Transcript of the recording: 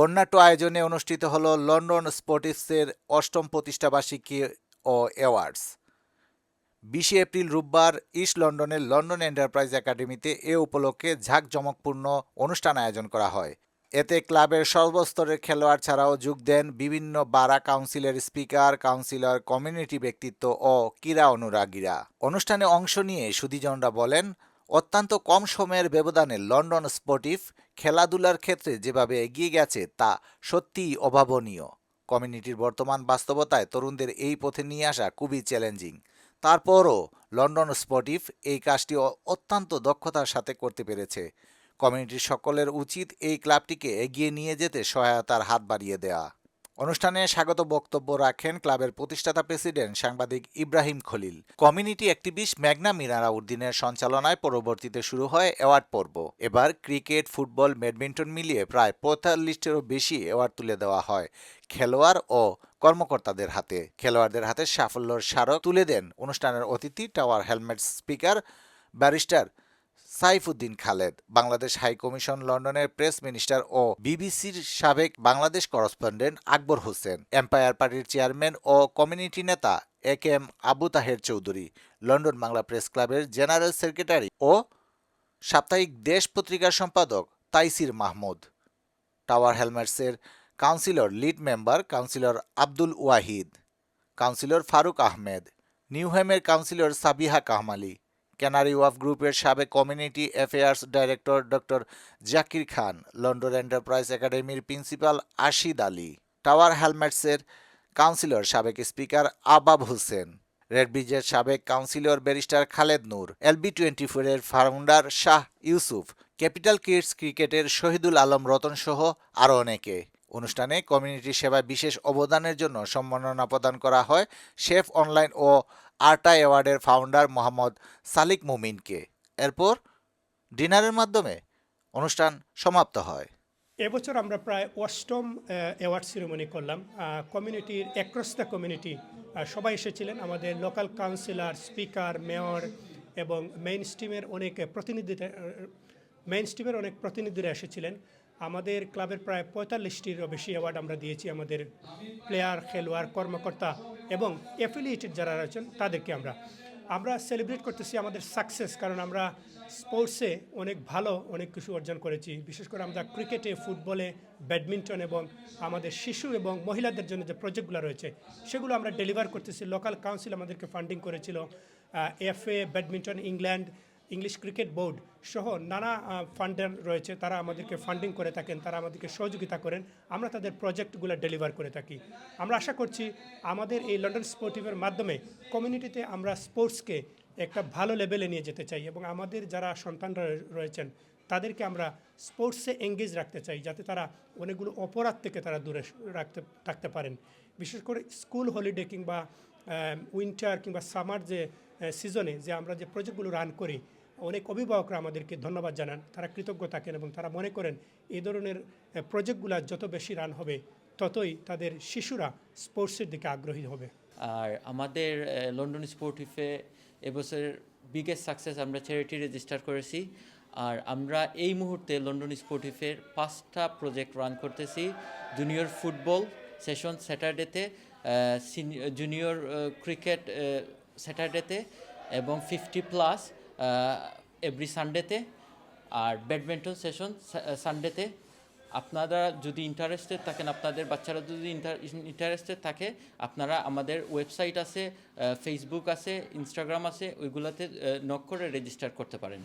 বর্ণাঢ্য আয়োজনে অনুষ্ঠিত হলো লন্ডন স্পোর্টিসের অষ্টম প্রতিষ্ঠাবার্ষিকী ও অ্যাওয়ার্ডস। 20 এপ্রিল রোববার ইস্ট লন্ডনের লন্ডন এন্টারপ্রাইজ একাডেমিতে এ উপলক্ষে জাঁকজমকপূর্ণ অনুষ্ঠান আয়োজন করা হয়। এতে ক্লাবের সর্বস্তরের খেলোয়াড় ছাড়াও যোগ দেন বিভিন্ন বারা কাউন্সিলের স্পিকার, কাউন্সিলর, কমিউনিটি ব্যক্তিত্ব ও ক্রীড়া অনুরাগীরা। অনুষ্ঠানে অংশ নিয়ে সুধীজনরা বলেন, অত্যন্ত কম সময়ের ব্যবধানে লন্ডন স্পোর্টিফ খেলাধুলার ক্ষেত্রে যেভাবে এগিয়ে গেছে তা সত্যিই অভাবনীয়। কমিউনিটির বর্তমান বাস্তবতায় তরুণদের এই পথে নিয়ে আসা খুবই চ্যালেঞ্জিং। তারপরও লন্ডন স্পোর্টিফ এই কাজটি অত্যন্ত দক্ষতার সাথে করতে পেরেছে। কমিউনিটির সকলের উচিত এই ক্লাবটিকে এগিয়ে নিয়ে যেতে সহায়তার হাত বাড়িয়ে দেয়া। অনুষ্ঠানে স্বাগত বক্তব্য রাখেন ক্লাবের প্রতিষ্ঠাতা প্রেসিডেন্ট সাংবাদিক ইব্রাহিম খলিল। কমিউনিটি অ্যাক্টিভিস্ট মেঘনা মিনারা উদ্দিনের সঞ্চালনায় পরবর্তীতে শুরু হয় অ্যাওয়ার্ড পর্ব। এবার ক্রিকেট, ফুটবল, ব্যাডমিন্টন মিলিয়ে প্রায় 45টিরও বেশি অ্যাওয়ার্ড তুলে দেওয়া হয় খেলোয়াড় ও কর্মকর্তাদের হাতে। খেলোয়াড়দের হাতে সাফল্যের স্মারক তুলে দেন অনুষ্ঠানের অতিথি টাওয়ার হেলমেট speaker barrister Saifuddin Khaled, Bangladesh high commission লন্ডনের প্রেস মিনিস্টার ও বিবিসির সাবেক বাংলাদেশ করেসপন্ডেন্ট আকবর হোসেন, এম্পায়ার পার্টির চেয়ারম্যান ও কমিউনিটি নেতা A K M Abu Taher Chowdhury, London Bangla press ক্লাবের জেনারেল সেক্রেটারি ও সাপ্তাহিক দেশ পত্রিকার সম্পাদক তাইসির মাহমুদ, টাওয়ার হেলমেটসের councillor lead member councillor Abdul Wahid, councillor Faruk Ahmed, নিউহ্যামের councillor Sabiha Kahmali, Canary Wharf গ্রুপের সাবেক community affairs director doctor Zakir Khan, London enterprise একাডেমির প্রিন্সিপাল আশিদ আলী, টাওয়ার হেলমেটসের কাউন্সিলর সাবেক স্পিকার আবাব হোসেন, রেডব্রিজের সাবেক councillor barrister Khaled Nur, LB24 এর founder Shah Yusuf, capital kids ক্রিকেটের শহীদুল আলম রতন সহ আরও অনেকে। অনুষ্ঠানে কমিউনিটি সেবায় বিশেষ অবদানের জন্য সম্মাননা প্রদান করা হয় শেফ অনলাইন ও আর্টা অ্যাওয়ার্ডের ফাউন্ডার মোহাম্মদ সালিক মুমিনকে। এরপর ডিনারের মাধ্যমে অনুষ্ঠান সমাপ্ত হয়। এবছর আমরা প্রায় অষ্টম অ্যাওয়ার্ড সেরেমনি করলাম। কমিউনিটির অ্যাক্রস দ্য কমিউনিটি সবাই এসেছিলেন। আমাদের লোকাল কাউন্সিলর, স্পিকার, মেয়র এবং মেইন স্ট্রিমের অনেক প্রতিনিধিরা এসেছিলেন। আমাদের ক্লাবের প্রায় 45টিরও বেশি অ্যাওয়ার্ড আমরা দিয়েছি আমাদের প্লেয়ার, খেলোয়াড়, কর্মকর্তা এবং অ্যাফিলিয়েটেড যারা রয়েছেন তাদেরকে আমরা সেলিব্রেট করতেছি আমাদের সাকসেস, কারণ আমরা স্পোর্টসে অনেক কিছু অর্জন করেছি। বিশেষ করে আমরা ক্রিকেটে, ফুটবলে, ব্যাডমিন্টন এবং আমাদের শিশু এবং মহিলাদের জন্য যে প্রজেক্টগুলো রয়েছে সেগুলো আমরা ডেলিভার করতেছি। লোকাল কাউন্সিল আমাদেরকে ফান্ডিং করেছিল, FA, badminton England, English cricket board সহ নানা ফান্ডার রয়েছে, তারা আমাদেরকে ফান্ডিং করে থাকেন, তারা আমাদেরকে সহযোগিতা করেন, আমরা তাদের প্রজেক্টগুলো ডেলিভার করে থাকি। আমরা আশা করছি আমাদের এই লন্ডন স্পোর্টিভের মাধ্যমে কমিউনিটিতে আমরা স্পোর্টসকে একটা ভালো লেভেলে নিয়ে যেতে চাই এবং আমাদের যারা সন্তানরা রয়েছেন তাদেরকে আমরা স্পোর্টসে এঙ্গেজ রাখতে চাই, যাতে তারা অনেকগুলো অপরাধ থেকে তারা দূরে থাকতে পারেন। বিশেষ করে স্কুল হলিডে কিংবা উইন্টার কিংবা সামার যে সিজনে যে আমরা যে প্রজেক্টগুলো রান করি, অনেক অভিভাবকরা আমাদেরকে ধন্যবাদ জানান, তারা কৃতজ্ঞ থাকেন এবং তারা মনে করেন এই ধরনের প্রজেক্টগুলো যত বেশি রান হবে ততই তাদের শিশুরা স্পোর্টসের দিকে আগ্রহী হবে। আর আমাদের লন্ডন স্পোর্টিফে এবছরের বিগেস্ট সাকসেস আমরা চ্যারিটি রেজিস্টার করেছি। আর আমরা এই মুহূর্তে লন্ডন স্পোর্টিফের 5টা প্রজেক্ট রান করতেছি। জুনিয়র ফুটবল সেশন স্যাটারডেতে, জুনিয়র ক্রিকেট স্যাটারডেতে এবং 50+ এভরি সানডেতে, আর ব্যাডমিন্টন সেশন সানডেতে। আপনারা যদি ইন্টারেস্টেড থাকেন, আপনাদের বাচ্চারা যদি ইন্টারেস্টেড থাকে, আপনারা আমাদের ওয়েবসাইট আছে, ফেসবুক আছে, ইনস্টাগ্রাম আছে, ওইগুলোতে নক করে রেজিস্টার করতে পারেন।